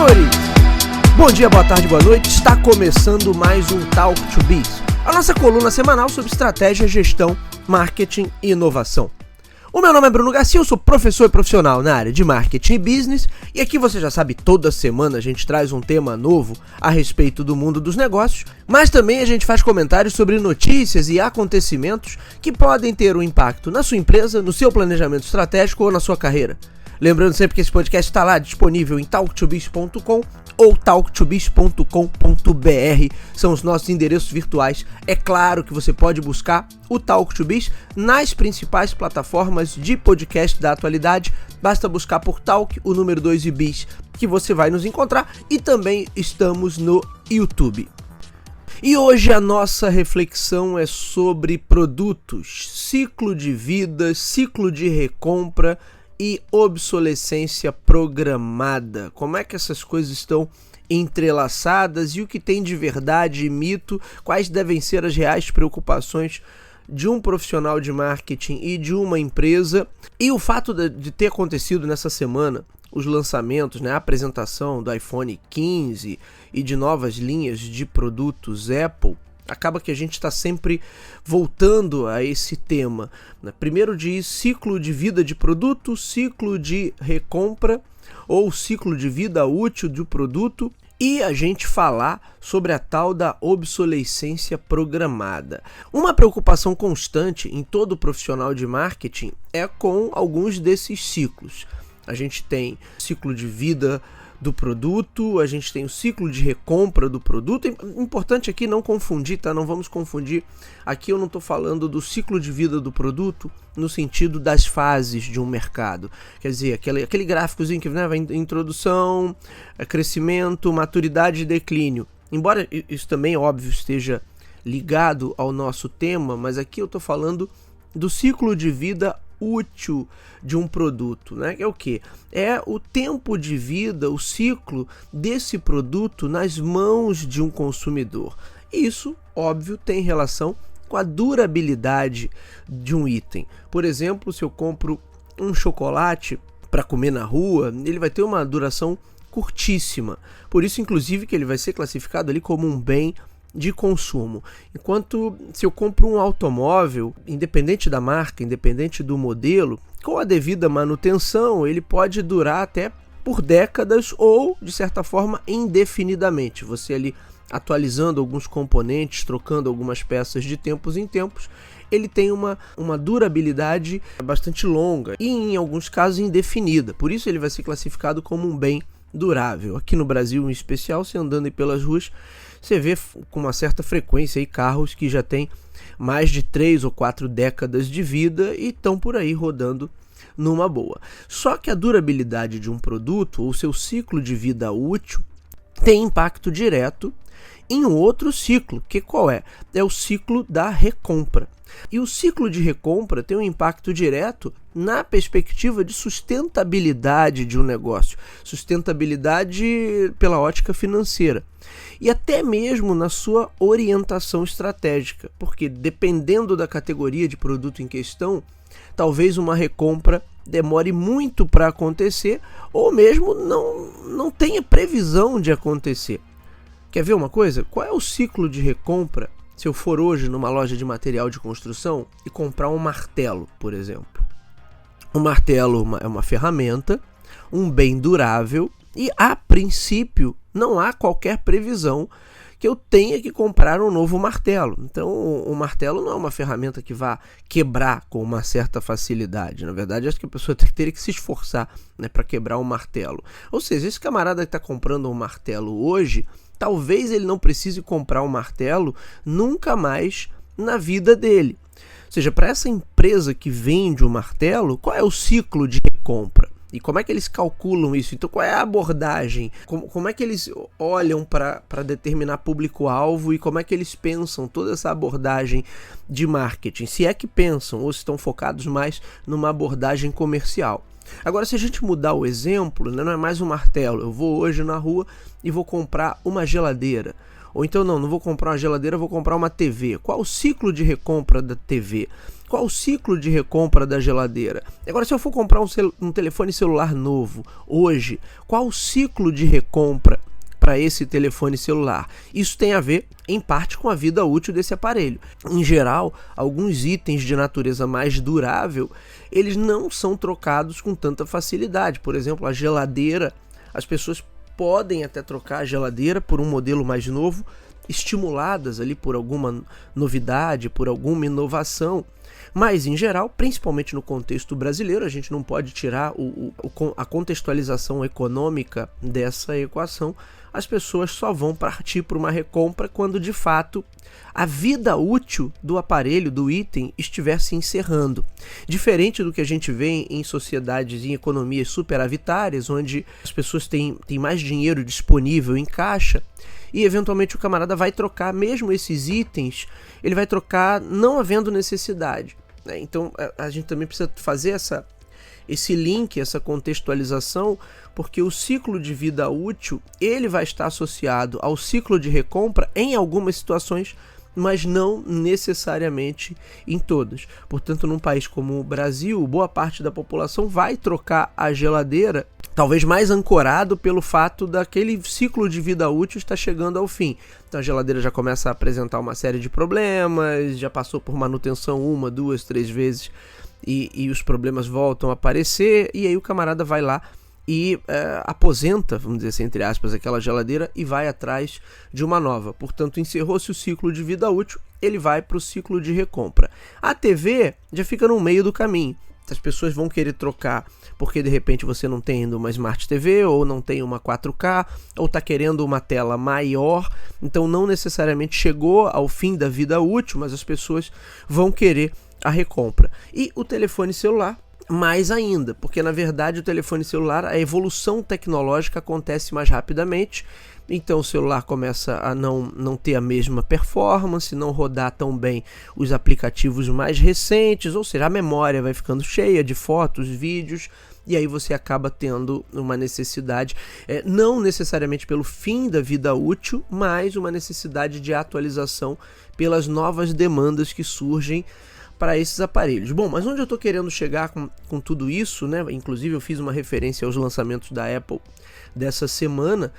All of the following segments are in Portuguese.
senhores! Bom dia, boa tarde, boa noite. Está começando mais um Talk to Biz, a nossa coluna semanal sobre estratégia, gestão, marketing e inovação. O meu nome é Bruno Garcia, eu sou professor e profissional na área de marketing e business, e aqui você já sabe, toda semana a gente traz um tema novo a respeito do mundo dos negócios, mas também a gente faz comentários sobre notícias e acontecimentos que podem ter um impacto na sua empresa, no seu planejamento estratégico ou na sua carreira. Lembrando sempre que esse podcast está lá disponível em talktobiz.com ou talktobiz.com.br, são os nossos endereços virtuais. É claro que você pode buscar o Talk to Biz nas principais plataformas de podcast da atualidade. Basta buscar por Talk, o número 2 e Biz, que você vai nos encontrar, e também estamos no YouTube. E hoje a nossa reflexão é sobre produtos, ciclo de vida, ciclo de recompra e obsolescência programada. Como é que essas coisas estão entrelaçadas e o que tem de verdade e mito, quais devem ser as reais preocupações de um profissional de marketing e de uma empresa. E o fato de ter acontecido nessa semana os lançamentos, a apresentação do iPhone 15 e de novas linhas de produtos Apple, acaba que a gente está sempre voltando a esse tema. Primeiro de ciclo de vida de produto, ciclo de recompra ou ciclo de vida útil do produto, e a gente falar sobre a tal da obsolescência programada. Uma preocupação constante em todo profissional de marketing é com alguns desses ciclos. A gente tem ciclo de vida do produto, a gente tem o ciclo de recompra do produto. Importante aqui não confundir, tá? Não vamos confundir. Aqui eu não estou falando do ciclo de vida do produto no sentido das fases de um mercado. Quer dizer, aquele gráficozinho que vai introdução, crescimento, maturidade e declínio. Embora isso também, óbvio, esteja ligado ao nosso tema, mas aqui eu estou falando do ciclo de vida útil de um produto, que é o quê? É o tempo de vida, o ciclo desse produto nas mãos de um consumidor. Isso, óbvio, tem relação com a durabilidade de um item. Por exemplo, se eu compro um chocolate para comer na rua, ele vai ter uma duração curtíssima. Por isso, inclusive, que ele vai ser classificado ali como um bem de consumo. Enquanto se eu compro um automóvel, independente da marca, independente do modelo, com a devida manutenção, ele pode durar até por décadas ou, de certa forma, indefinidamente. Você ali atualizando alguns componentes, trocando algumas peças de tempos em tempos, ele tem uma durabilidade bastante longa e, em alguns casos, indefinida. Por isso ele vai ser classificado como um bem durável. Aqui no Brasil, em especial, se andando aí pelas ruas, você vê com uma certa frequência aí carros que já têm mais de 3 ou 4 décadas de vida e estão por aí rodando numa boa. Só que a durabilidade de um produto, ou seu ciclo de vida útil, tem impacto direto em um outro ciclo, que qual é? É o ciclo da recompra. E o ciclo de recompra tem um impacto direto na perspectiva de sustentabilidade de um negócio, sustentabilidade pela ótica financeira e até mesmo na sua orientação estratégica, porque dependendo da categoria de produto em questão, talvez uma recompra demore muito para acontecer ou mesmo não tenha previsão de acontecer. Quer ver uma coisa? Qual é o ciclo de recompra se eu for hoje numa loja de material de construção e comprar um martelo, por exemplo? Um martelo é uma ferramenta, um bem durável e, a princípio, não há qualquer previsão que eu tenha que comprar um novo martelo. Então, o martelo não é uma ferramenta que vá quebrar com uma certa facilidade. Na verdade, acho que a pessoa teria que se esforçar, para quebrar um martelo. Ou seja, esse camarada que está comprando um martelo hoje, talvez ele não precise comprar um martelo nunca mais na vida dele. Ou seja, para essa empresa que vende o martelo, qual é o ciclo de recompra? E como é que eles calculam isso? Então, qual é a abordagem? Como é que eles olham para determinar público-alvo e como é que eles pensam toda essa abordagem de marketing? Se é que pensam ou se estão focados mais numa abordagem comercial. Agora, se a gente mudar o exemplo, não é mais um martelo. Eu vou hoje na rua e vou comprar uma geladeira. Ou então não vou comprar uma geladeira, vou comprar uma TV. Qual o ciclo de recompra da TV? qual o ciclo de recompra da geladeira? Agora, se eu for comprar um telefone celular novo hoje, qual o ciclo de recompra para esse telefone celular? Isso tem a ver, em parte, com a vida útil desse aparelho. Em geral, alguns itens de natureza mais durável, eles não são trocados com tanta facilidade. Por exemplo, a geladeira, as pessoas podem até trocar a geladeira por um modelo mais novo, estimuladas ali por alguma novidade, por alguma inovação. Mas, em geral, principalmente no contexto brasileiro, a gente não pode tirar a contextualização econômica dessa equação. As pessoas só vão partir para uma recompra quando, de fato, a vida útil do aparelho, do item, estiver se encerrando. Diferente do que a gente vê em sociedades, em economias superavitárias, onde as pessoas têm mais dinheiro disponível em caixa, e eventualmente o camarada vai trocar mesmo esses itens, ele vai trocar não havendo necessidade, né? Então a gente também precisa fazer esse link, essa contextualização, porque o ciclo de vida útil ele vai estar associado ao ciclo de recompra em algumas situações, mas não necessariamente em todas. Portanto, num país como o Brasil, boa parte da população vai trocar a geladeira, talvez mais ancorado pelo fato daquele ciclo de vida útil estar chegando ao fim. Então a geladeira já começa a apresentar uma série de problemas, já passou por manutenção 1, 2, 3 vezes e os problemas voltam a aparecer, e aí o camarada vai lá e aposenta, vamos dizer assim, entre aspas, aquela geladeira e vai atrás de uma nova. Portanto, encerrou-se o ciclo de vida útil, ele vai para o ciclo de recompra. A TV já fica no meio do caminho. As pessoas vão querer trocar porque de repente você não tem ainda uma Smart TV, ou não tem uma 4K, ou está querendo uma tela maior, então não necessariamente chegou ao fim da vida útil, mas as pessoas vão querer a recompra. E o telefone celular, mais ainda, porque na verdade o telefone celular, a evolução tecnológica acontece mais rapidamente, então o celular começa a não ter a mesma performance, não rodar tão bem os aplicativos mais recentes, ou seja, a memória vai ficando cheia de fotos, vídeos, e aí você acaba tendo uma necessidade, não necessariamente pelo fim da vida útil, mas uma necessidade de atualização pelas novas demandas que surgem para esses aparelhos. Bom, mas onde eu estou querendo chegar com tudo isso, né? Inclusive eu fiz uma referência aos lançamentos da Apple dessa semana,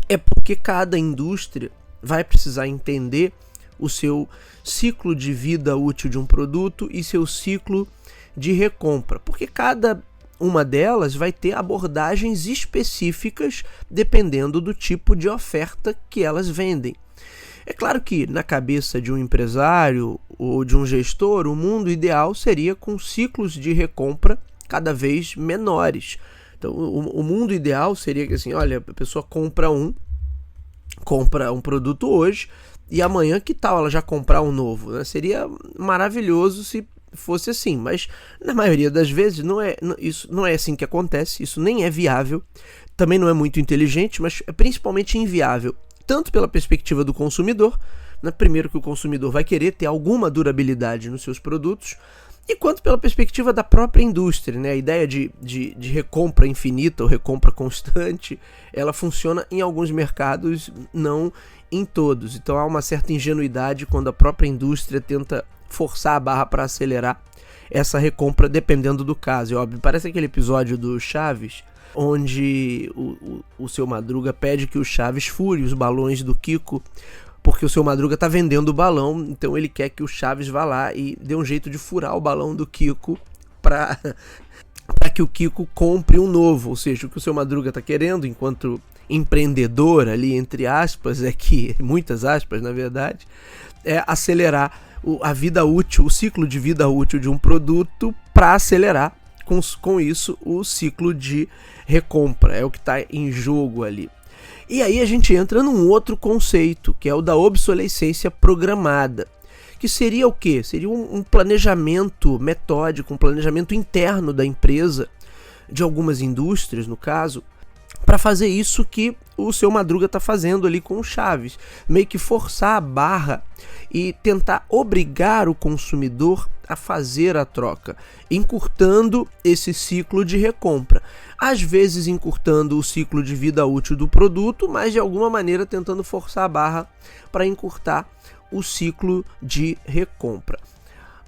é porque cada indústria vai precisar entender o seu ciclo de vida útil de um produto e seu ciclo de recompra, porque cada uma delas vai ter abordagens específicas dependendo do tipo de oferta que elas vendem. É claro que na cabeça de um empresário ou de um gestor, o mundo ideal seria com ciclos de recompra cada vez menores. Então, o mundo ideal seria que, assim, olha, a pessoa compra um produto hoje e amanhã, que tal ela já comprar um novo, né? Seria maravilhoso se fosse assim, mas na maioria das vezes isso não é assim que acontece, isso nem é viável, também não é muito inteligente, mas é principalmente inviável, tanto pela perspectiva do consumidor, né? Primeiro que o consumidor vai querer ter alguma durabilidade nos seus produtos, e quanto pela perspectiva da própria indústria, né? A ideia de recompra infinita ou recompra constante, ela funciona em alguns mercados, não em todos. Então há uma certa ingenuidade quando a própria indústria tenta forçar a barra para acelerar essa recompra, dependendo do caso. É óbvio, parece aquele episódio do Chaves, onde o Seu Madruga pede que o Chaves fure os balões do Kiko, porque o Seu Madruga está vendendo o balão, então ele quer que o Chaves vá lá e dê um jeito de furar o balão do Kiko para que o Kiko compre um novo. Ou seja, o que o Seu Madruga está querendo, enquanto empreendedor ali, entre aspas, muitas aspas na verdade, é acelerar a vida útil, o ciclo de vida útil de um produto, para acelerar com isso o ciclo de recompra. É o que está em jogo ali. E aí a gente entra num outro conceito, que é o da obsolescência programada, que seria o quê? Seria um planejamento metódico, um planejamento interno da empresa, de algumas indústrias no caso, para fazer isso que o Seu Madruga está fazendo ali com o Chaves, meio que forçar a barra e tentar obrigar o consumidor a fazer a troca, encurtando esse ciclo de recompra. Às vezes encurtando o ciclo de vida útil do produto, mas de alguma maneira tentando forçar a barra para encurtar o ciclo de recompra.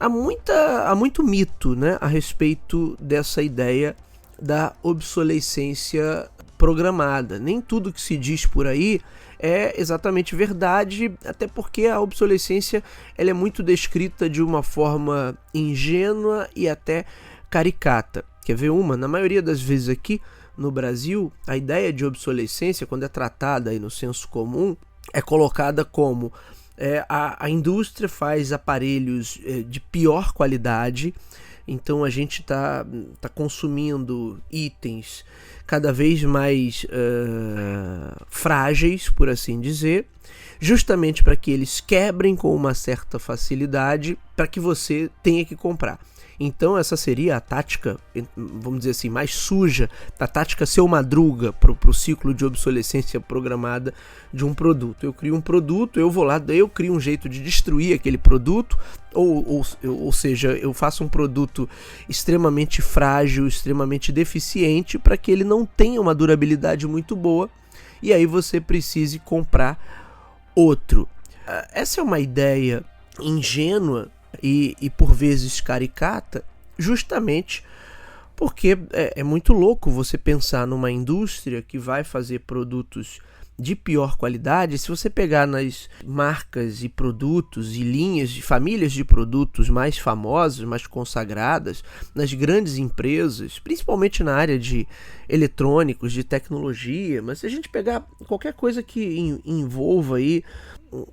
há muito mito, né, a respeito dessa ideia da obsolescência programada. Nem tudo que se diz por aí é exatamente verdade, até porque a obsolescência ela é muito descrita de uma forma ingênua e até caricata. Quer ver uma? Na maioria das vezes aqui no Brasil, a ideia de obsolescência, quando é tratada aí no senso comum, é colocada como a indústria faz aparelhos de pior qualidade, então a gente está consumindo itens cada vez mais frágeis, por assim dizer, justamente para que eles quebrem com uma certa facilidade, para que você tenha que comprar. Então essa seria a tática, vamos dizer assim, mais suja, a tática seu madruga para o ciclo de obsolescência programada de um produto. Eu crio um produto, eu vou lá, eu crio um jeito de destruir aquele produto, ou seja, eu faço um produto extremamente frágil, extremamente deficiente, para que ele não tenha uma durabilidade muito boa, e aí você precise comprar outro. Essa é uma ideia ingênua e por vezes caricata, justamente porque é muito louco você pensar numa indústria que vai fazer produtos de pior qualidade. Se você pegar nas marcas e produtos e linhas de famílias de produtos mais famosas, mais consagradas, nas grandes empresas, principalmente na área de eletrônicos, de tecnologia, mas se a gente pegar qualquer coisa que envolva aí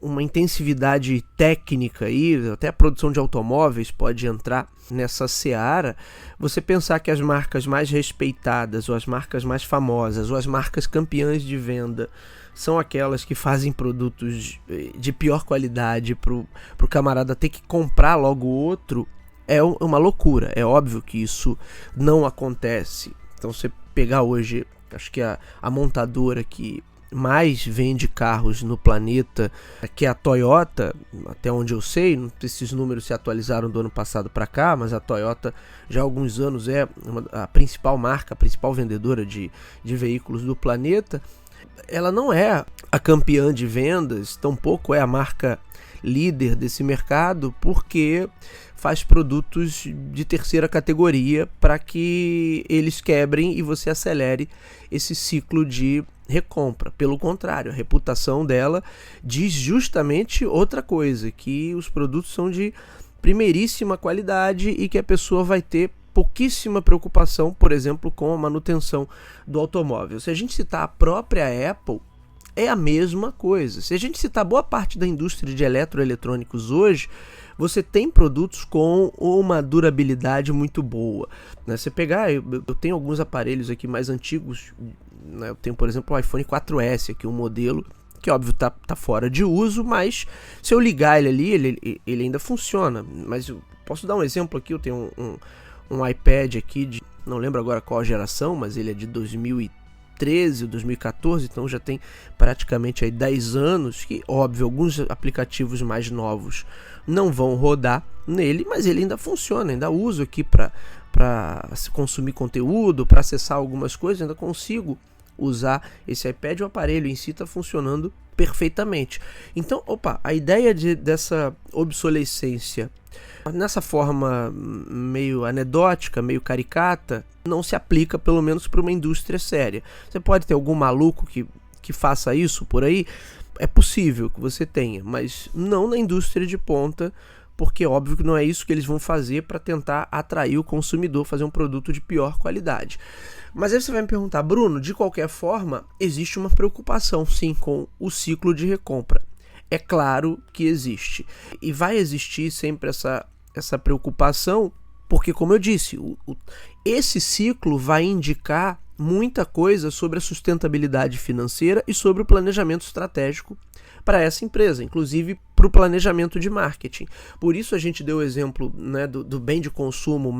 uma intensividade técnica aí, até a produção de automóveis pode entrar nessa seara, você pensar que as marcas mais respeitadas, ou as marcas mais famosas, ou as marcas campeãs de venda, são aquelas que fazem produtos de pior qualidade para o camarada ter que comprar logo outro, é uma loucura. É óbvio que isso não acontece. Então, você pegar hoje, acho que a montadora que mais vende carros no planeta, que é a Toyota, até onde eu sei, esses números se atualizaram do ano passado para cá, mas a Toyota já há alguns anos é a principal marca, a principal vendedora de veículos do planeta. Ela não é a campeã de vendas, tampouco é a marca líder desse mercado, porque faz produtos de terceira categoria para que eles quebrem e você acelere esse ciclo de recompra. Pelo contrário, a reputação dela diz justamente outra coisa, que os produtos são de primeiríssima qualidade e que a pessoa vai ter pouquíssima preocupação, por exemplo, com a manutenção do automóvel. Se a gente citar a própria Apple, é a mesma coisa. Se a gente citar boa parte da indústria de eletroeletrônicos hoje, você tem produtos com uma durabilidade muito boa, né? Você pegar, eu tenho alguns aparelhos aqui mais antigos, né? Eu tenho, por exemplo, o iPhone 4S, aqui um modelo que, óbvio, tá fora de uso, mas se eu ligar ele ali, ele ainda funciona. Mas eu posso dar um exemplo aqui, eu tenho um iPad aqui, não lembro agora qual a geração, mas ele é de 2013 ou 2014, então já tem praticamente aí 10 anos, que, óbvio, alguns aplicativos mais novos não vão rodar nele, mas ele ainda funciona, ainda uso aqui para consumir conteúdo, para acessar algumas coisas, ainda consigo usar esse iPad, o aparelho em si está funcionando perfeitamente. Então, a ideia dessa obsolescência nessa forma meio anedótica, meio caricata, não se aplica, pelo menos para uma indústria séria. Você pode ter algum maluco que faça isso por aí, é possível que você tenha, mas não na indústria de ponta, porque óbvio que não é isso que eles vão fazer para tentar atrair o consumidor, fazer um produto de pior qualidade. Mas aí você vai me perguntar, Bruno, de qualquer forma, existe uma preocupação sim com o ciclo de recompra. É claro que existe. E vai existir sempre essa preocupação, porque, como eu disse, esse ciclo vai indicar muita coisa sobre a sustentabilidade financeira e sobre o planejamento estratégico para essa empresa, inclusive para o planejamento de marketing. Por isso a gente deu o exemplo, né, do bem de consumo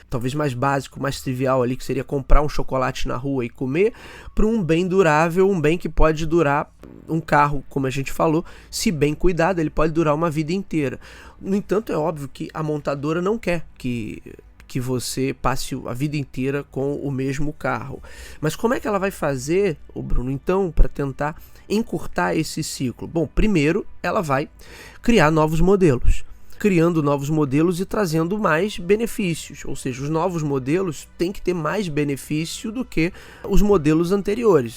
talvez mais básico, mais trivial ali, que seria comprar um chocolate na rua e comer, para um bem durável, um bem que pode durar, um carro, como a gente falou, se bem cuidado, ele pode durar uma vida inteira. No entanto, é óbvio que a montadora não quer que você passe a vida inteira com o mesmo carro. Mas como é que ela vai fazer, Bruno, então, para tentar encurtar esse ciclo? Bom, primeiro ela vai criar novos modelos. criando novos modelos e trazendo mais benefícios, ou seja, os novos modelos têm que ter mais benefício do que os modelos anteriores.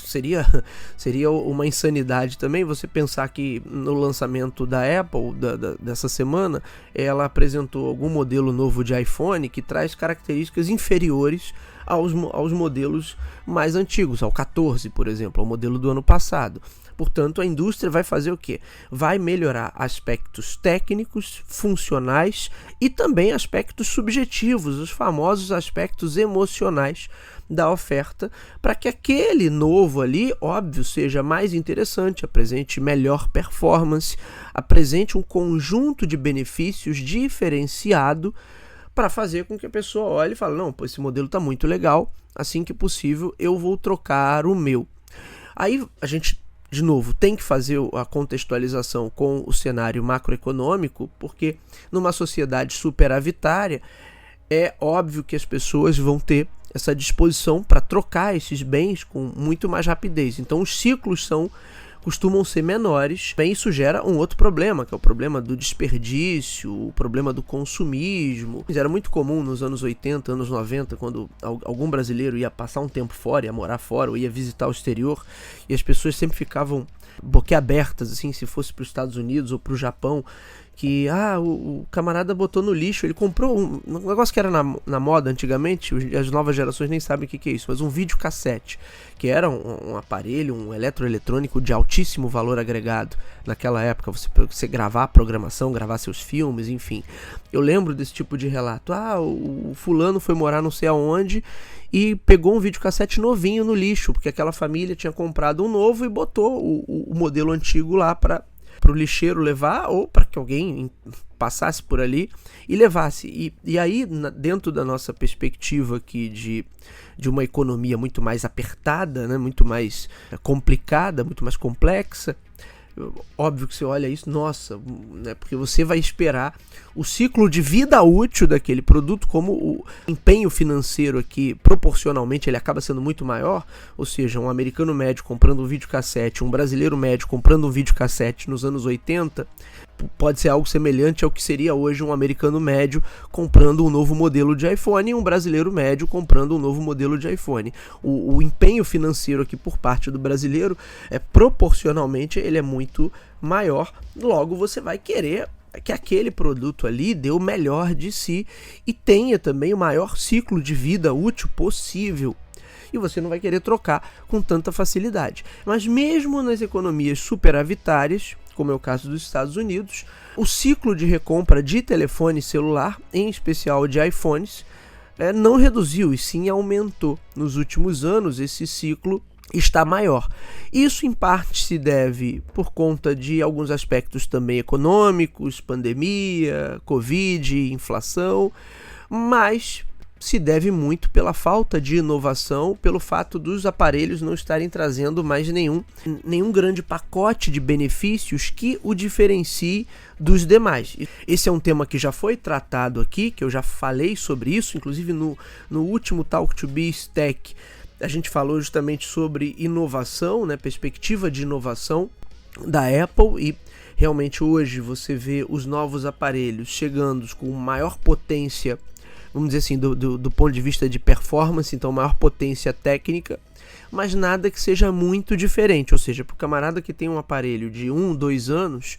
Seria uma insanidade também você pensar que no lançamento da Apple dessa semana, ela apresentou algum modelo novo de iPhone que traz características inferiores aos modelos mais antigos, ao 14, por exemplo, ao modelo do ano passado. Portanto, a indústria vai fazer o quê? Vai melhorar aspectos técnicos, funcionais e também aspectos subjetivos, os famosos aspectos emocionais da oferta, para que aquele novo ali, óbvio, seja mais interessante, apresente melhor performance, apresente um conjunto de benefícios diferenciado para fazer com que a pessoa olhe e fale, não, pô, esse modelo está muito legal, assim que possível eu vou trocar o meu. Aí a gente, de novo, tem que fazer a contextualização com o cenário macroeconômico, porque numa sociedade superavitária é óbvio que as pessoas vão ter essa disposição para trocar esses bens com muito mais rapidez. Então os ciclos costumam ser menores. Bem, isso gera um outro problema, que é o problema do desperdício, o problema do consumismo. Era muito comum nos anos 80, anos 90, quando algum brasileiro ia passar um tempo fora, ia morar fora, ou ia visitar o exterior, e as pessoas sempre ficavam boquiabertas, assim, se fosse para os Estados Unidos ou para o Japão, que o camarada botou no lixo, ele comprou um negócio que era na moda antigamente, as novas gerações nem sabem o que é isso, mas um videocassete, que era um aparelho, um eletroeletrônico de altíssimo valor agregado naquela época, você gravar a programação, gravar seus filmes, enfim. Eu lembro desse tipo de relato, o fulano foi morar não sei aonde e pegou um videocassete novinho no lixo, porque aquela família tinha comprado um novo e botou o modelo antigo lá para o lixeiro levar, ou para que alguém passasse por ali e levasse. E aí, dentro da nossa perspectiva aqui de uma economia muito mais apertada, né, muito mais complicada, muito mais complexa, óbvio que você olha isso, nossa, né, porque você vai esperar o ciclo de vida útil daquele produto, como o empenho financeiro aqui, proporcionalmente, ele acaba sendo muito maior, ou seja, um americano médio comprando um videocassete, um brasileiro médio comprando um videocassete nos anos 80, pode ser algo semelhante ao que seria hoje um americano médio comprando um novo modelo de iPhone e um brasileiro médio comprando um novo modelo de iPhone. O empenho financeiro aqui por parte do brasileiro, proporcionalmente, ele é muito maior, logo você vai querer que aquele produto ali dê o melhor de si e tenha também o maior ciclo de vida útil possível. E você não vai querer trocar com tanta facilidade. Mas mesmo nas economias superavitárias, como é o caso dos Estados Unidos, o ciclo de recompra de telefone celular, em especial de iPhones, não reduziu e sim aumentou. Nos últimos anos, esse ciclo está maior. Isso em parte se deve por conta de alguns aspectos também econômicos, pandemia, Covid, inflação, mas se deve muito pela falta de inovação, pelo fato dos aparelhos não estarem trazendo mais nenhum grande pacote de benefícios que o diferencie dos demais. Esse é um tema que já foi tratado aqui, que eu já falei sobre isso, inclusive no último Talk to Biz Tech, a gente falou justamente sobre inovação, né, perspectiva de inovação da Apple, e realmente hoje você vê os novos aparelhos chegando com maior potência, vamos dizer assim, do ponto de vista de performance, então maior potência técnica, mas nada que seja muito diferente, ou seja, para o camarada que tem um aparelho de 2 anos,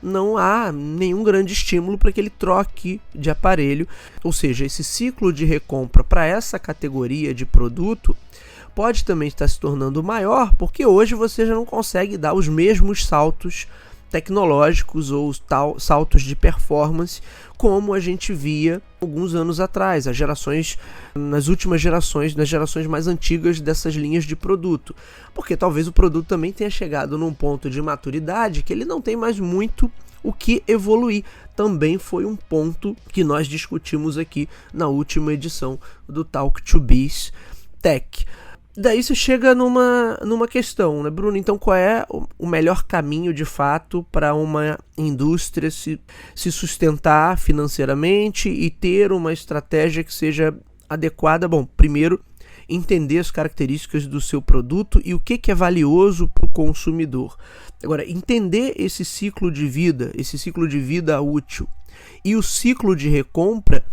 não há nenhum grande estímulo para que ele troque de aparelho, ou seja, esse ciclo de recompra para essa categoria de produto pode também estar se tornando maior, porque hoje você já não consegue dar os mesmos saltos tecnológicos ou saltos de performance como a gente via alguns anos atrás, nas últimas gerações, nas gerações mais antigas dessas linhas de produto, porque talvez o produto também tenha chegado num ponto de maturidade que ele não tem mais muito o que evoluir. Também foi um ponto que nós discutimos aqui na última edição do Talk to Biz Tech. Daí você chega numa questão, né, Bruno? Então, qual é o melhor caminho, de fato, para uma indústria se sustentar financeiramente e ter uma estratégia que seja adequada? Bom, primeiro, entender as características do seu produto e o que é valioso para o consumidor. Agora, entender esse ciclo de vida útil e o ciclo de recompra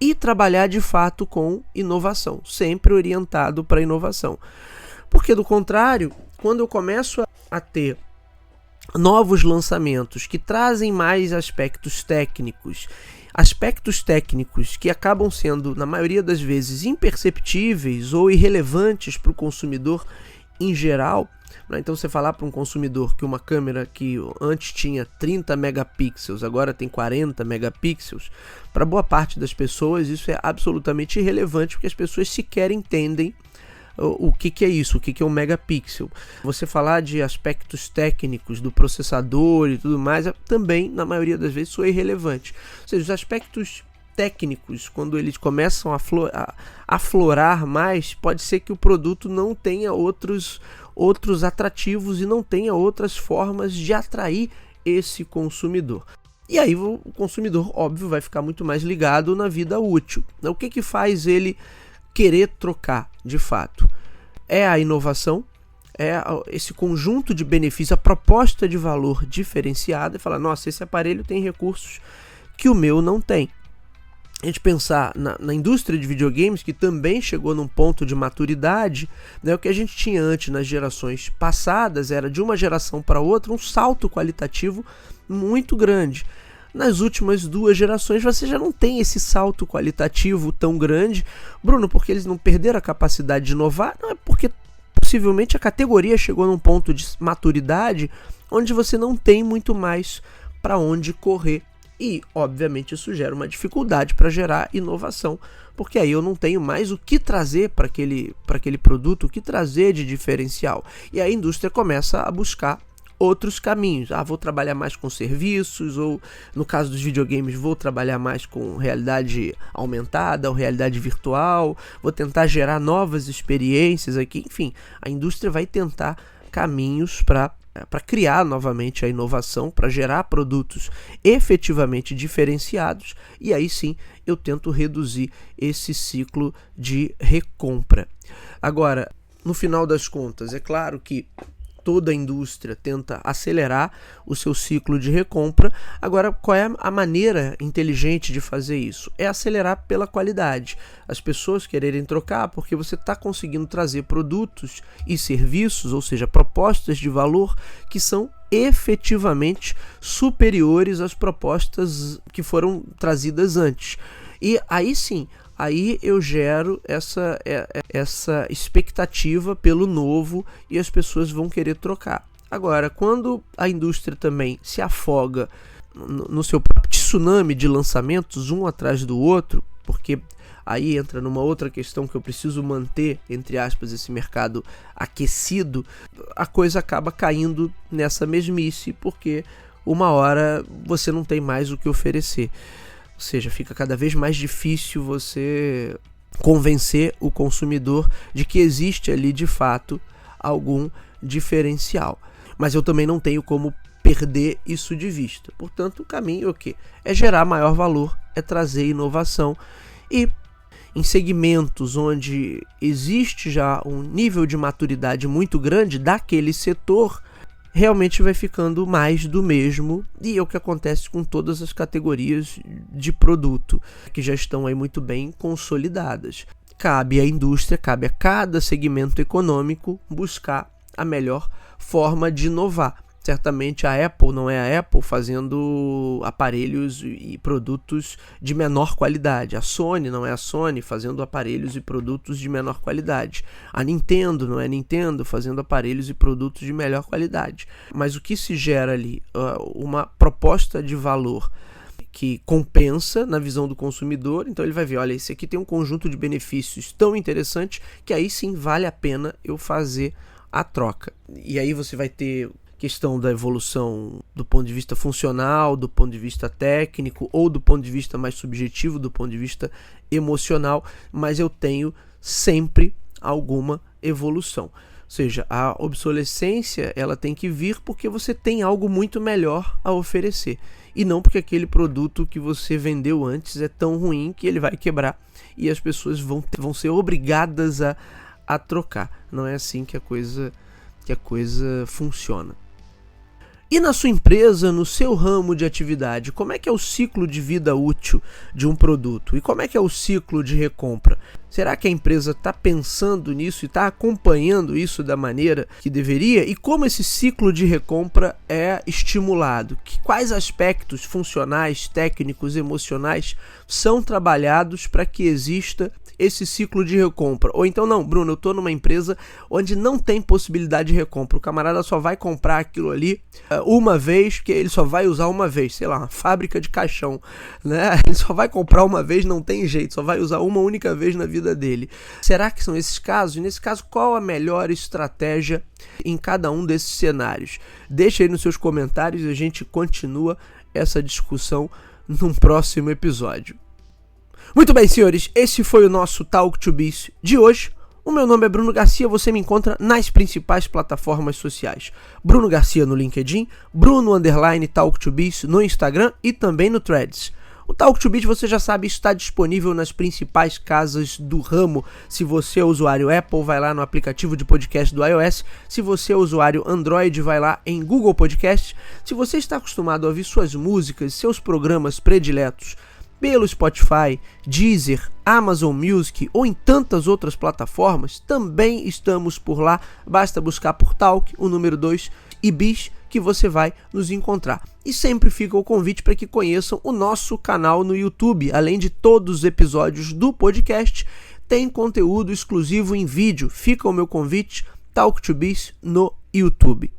e trabalhar de fato com inovação, sempre orientado para a inovação. Porque do contrário, quando eu começo a ter novos lançamentos que trazem mais aspectos técnicos que acabam sendo, na maioria das vezes, imperceptíveis ou irrelevantes para o consumidor em geral. Então, você falar para um consumidor que uma câmera que antes tinha 30 megapixels, agora tem 40 megapixels, para boa parte das pessoas isso é absolutamente irrelevante, porque as pessoas sequer entendem o que é isso, o que é um megapixel. Você falar de aspectos técnicos do processador e tudo mais, também, na maioria das vezes, isso é irrelevante. Ou seja, os aspectos técnicos, quando eles começam a aflorar mais, pode ser que o produto não tenha outros atrativos e não tenha outras formas de atrair esse consumidor. E aí o consumidor, óbvio, vai ficar muito mais ligado na vida útil. O que faz ele querer trocar, de fato? É a inovação, é esse conjunto de benefícios, a proposta de valor diferenciada, e falar, nossa, esse aparelho tem recursos que o meu não tem. A gente pensar na indústria de videogames, que também chegou num ponto de maturidade, né? O que a gente tinha antes nas gerações passadas era, de uma geração para outra, um salto qualitativo muito grande. Nas últimas 2 gerações você já não tem esse salto qualitativo tão grande. Bruno, porque eles não perderam a capacidade de inovar? Não, é porque possivelmente a categoria chegou num ponto de maturidade onde você não tem muito mais para onde correr. E, obviamente, isso gera uma dificuldade para gerar inovação, porque aí eu não tenho mais o que trazer para aquele produto, o que trazer de diferencial. E a indústria começa a buscar outros caminhos. Vou trabalhar mais com serviços, ou no caso dos videogames, vou trabalhar mais com realidade aumentada ou realidade virtual, vou tentar gerar novas experiências aqui. Enfim, a indústria vai tentar caminhos para criar novamente a inovação, para gerar produtos efetivamente diferenciados, e aí sim eu tento reduzir esse ciclo de recompra. Agora, no final das contas, é claro que toda a indústria tenta acelerar o seu ciclo de recompra. Agora, qual é a maneira inteligente de fazer isso? É acelerar pela qualidade. As pessoas quererem trocar porque você está conseguindo trazer produtos e serviços, ou seja, propostas de valor que são efetivamente superiores às propostas que foram trazidas antes. E aí sim, aí eu gero essa expectativa pelo novo e as pessoas vão querer trocar. Agora, quando a indústria também se afoga no seu próprio tsunami de lançamentos, um atrás do outro, porque aí entra numa outra questão que eu preciso manter, entre aspas, esse mercado aquecido, a coisa acaba caindo nessa mesmice, porque uma hora você não tem mais o que oferecer. Ou seja, fica cada vez mais difícil você convencer o consumidor de que existe ali de fato algum diferencial. Mas eu também não tenho como perder isso de vista. Portanto, o caminho é o quê? É gerar maior valor, é trazer inovação. E em segmentos onde existe já um nível de maturidade muito grande daquele setor, realmente vai ficando mais do mesmo, e é o que acontece com todas as categorias de produto que já estão aí muito bem consolidadas. Cabe à indústria, cabe a cada segmento econômico buscar a melhor forma de inovar. Certamente a Apple não é a Apple fazendo aparelhos e produtos de menor qualidade. A Sony não é a Sony fazendo aparelhos e produtos de menor qualidade. A Nintendo não é a Nintendo fazendo aparelhos e produtos de melhor qualidade. Mas o que se gera ali? Uma proposta de valor que compensa na visão do consumidor. Então ele vai ver, olha, esse aqui tem um conjunto de benefícios tão interessante que aí sim vale a pena eu fazer a troca. E aí você vai ter questão da evolução do ponto de vista funcional, do ponto de vista técnico, ou do ponto de vista mais subjetivo, do ponto de vista emocional, mas eu tenho sempre alguma evolução. seja, a obsolescência ela tem que vir porque você tem algo muito melhor a oferecer e não porque aquele produto que você vendeu antes é tão ruim que ele vai quebrar e as pessoas vão ser obrigadas a trocar. Não é assim que a coisa funciona. E na sua empresa, no seu ramo de atividade, como é que é o ciclo de vida útil de um produto? E como é que é o ciclo de recompra? Será que a empresa está pensando nisso e está acompanhando isso da maneira que deveria? E como esse ciclo de recompra é estimulado? Quais aspectos funcionais, técnicos, emocionais são trabalhados para que exista esse ciclo de recompra? Ou então, não, Bruno, eu estou numa empresa onde não tem possibilidade de recompra. O camarada só vai comprar aquilo ali uma vez, que ele só vai usar uma vez. Sei lá, uma fábrica de caixão, né? Ele só vai comprar uma vez, não tem jeito, só vai usar uma única vez na vida dele. Será que são esses casos? E nesse caso, qual a melhor estratégia em cada um desses cenários? Deixa aí nos seus comentários e a gente continua essa discussão num próximo episódio. Muito bem, senhores, esse foi o nosso Talk to Biz de hoje. O meu nome é Bruno Garcia, você me encontra nas principais plataformas sociais. Bruno Garcia no LinkedIn, Bruno_Talk to Biz no Instagram e também no Threads. O Talk to Biz, você já sabe, está disponível nas principais casas do ramo. Se você é usuário Apple, vai lá no aplicativo de podcast do iOS. Se você é usuário Android, vai lá em Google Podcast. Se você está acostumado a ouvir suas músicas, seus programas prediletos pelo Spotify, Deezer, Amazon Music ou em tantas outras plataformas, também estamos por lá. Basta buscar por Talk, o número 2 e Biz, que você vai nos encontrar. E sempre fica o convite para que conheçam o nosso canal no YouTube. Além de todos os episódios do podcast, tem conteúdo exclusivo em vídeo. Fica o meu convite, Talk to Biz no YouTube.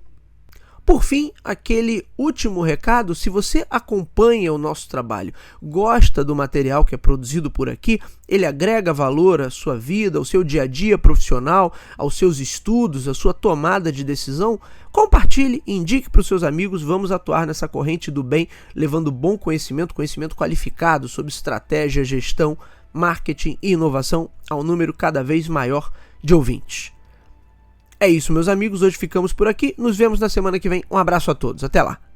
Por fim, aquele último recado: se você acompanha o nosso trabalho, gosta do material que é produzido por aqui, ele agrega valor à sua vida, ao seu dia a dia profissional, aos seus estudos, à sua tomada de decisão, compartilhe, indique para os seus amigos. Vamos atuar nessa corrente do bem, levando bom conhecimento qualificado sobre estratégia, gestão, marketing e inovação ao número cada vez maior de ouvintes. É isso, meus amigos, hoje ficamos por aqui, nos vemos na semana que vem, um abraço a todos, até lá!